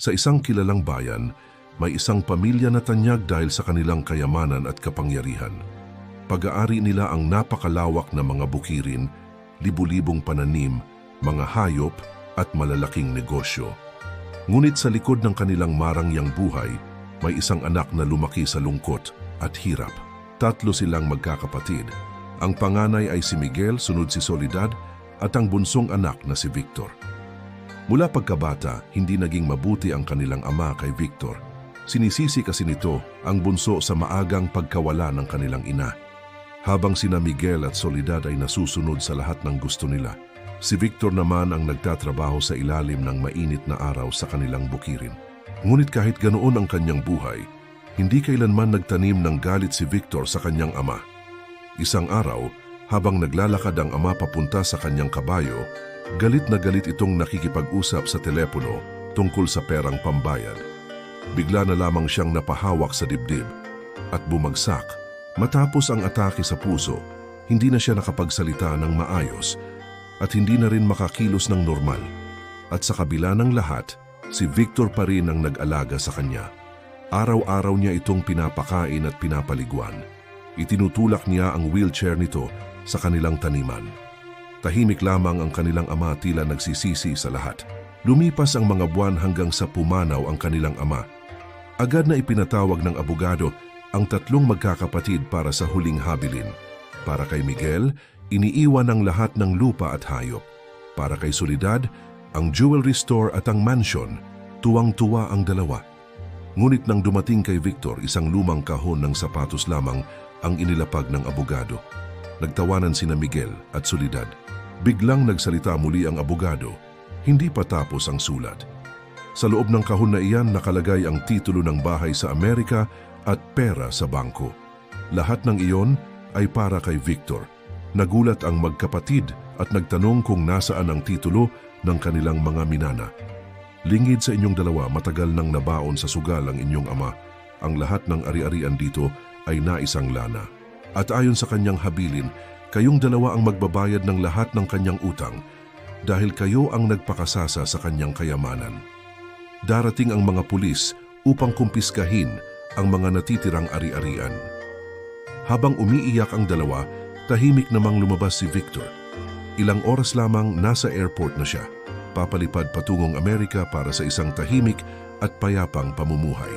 Sa isang kilalang bayan, may isang pamilya na tanyag dahil sa kanilang kayamanan at kapangyarihan. Pag-aari nila ang napakalawak na mga bukirin, libu-libong pananim, mga hayop at malalaking negosyo. Ngunit sa likod ng kanilang marangyang buhay, may isang anak na lumaki sa lungkot at hirap. 3 silang magkakapatid. Ang panganay ay si Miguel, sunod si Soledad, at ang bunsong anak na si Victor. Mula pagkabata, hindi naging mabuti ang kanilang ama kay Victor. Sinisisi kasi nito ang bunso sa maagang pagkawala ng kanilang ina. Habang sina Miguel at Soledad ay nasusunod sa lahat ng gusto nila, si Victor naman ang nagtatrabaho sa ilalim ng mainit na araw sa kanilang bukirin. Ngunit kahit ganoon ang kanyang buhay, hindi kailanman nagtanim ng galit si Victor sa kanyang ama. Isang araw, habang naglalakad ang ama papunta sa kanyang kabayo, galit na galit itong nakikipag-usap sa telepono tungkol sa perang pambayad. Bigla na lamang siyang napahawak sa dibdib at bumagsak. Matapos ang atake sa puso, hindi na siya nakapagsalita ng maayos at hindi na rin makakilos ng normal. At sa kabila ng lahat, si Victor pa rin ang nag-alaga sa kanya. Araw-araw niya itong pinapakain at pinapaliguan. Itinutulak niya ang wheelchair nito sa kanilang taniman. Tahimik lamang ang kanilang ama, tila nagsisisi sa lahat. Lumipas ang mga buwan hanggang sa pumanaw ang kanilang ama. Agad na ipinatawag ng abogado ang 3 magkakapatid para sa huling habilin. Para kay Miguel, iniiwan ang lahat ng lupa at hayop. Para kay Soledad, ang jewelry store at ang mansion. Tuwang-tuwa ang dalawa. Ngunit nang dumating kay Victor, isang lumang kahon ng sapatos lamang ang inilapag ng abogado. Nagtawanan sina Miguel at Soledad. Biglang nagsalita muli ang abogado. Hindi pa tapos ang sulat. Sa loob ng kahon na iyan nakalagay ang titulo ng bahay sa Amerika at pera sa bangko. Lahat ng iyon ay para kay Victor. Nagulat ang magkapatid at nagtanong kung nasaan ang titulo ng kanilang mga minana. Lingid sa inyong dalawa, matagal nang nabaon sa sugal ang inyong ama. Ang lahat ng ari-arian dito ay naisang lana. At ayon sa kanyang habilin, kayong dalawa ang magbabayad ng lahat ng kanyang utang dahil kayo ang nagpakasasa sa kanyang kayamanan. Darating ang mga pulis upang kumpiskahin ang mga natitirang ari-arian. Habang umiiyak ang dalawa, tahimik namang lumabas si Victor. Ilang oras lamang nasa airport na siya, papalipad patungong Amerika para sa isang tahimik at payapang pamumuhay.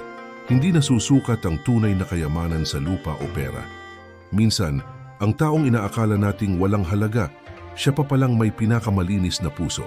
Hindi nasusukat ang tunay na kayamanan sa lupa o pera. Minsan, ang taong inaakala nating walang halaga, siya pa palang may pinakamalinis na puso.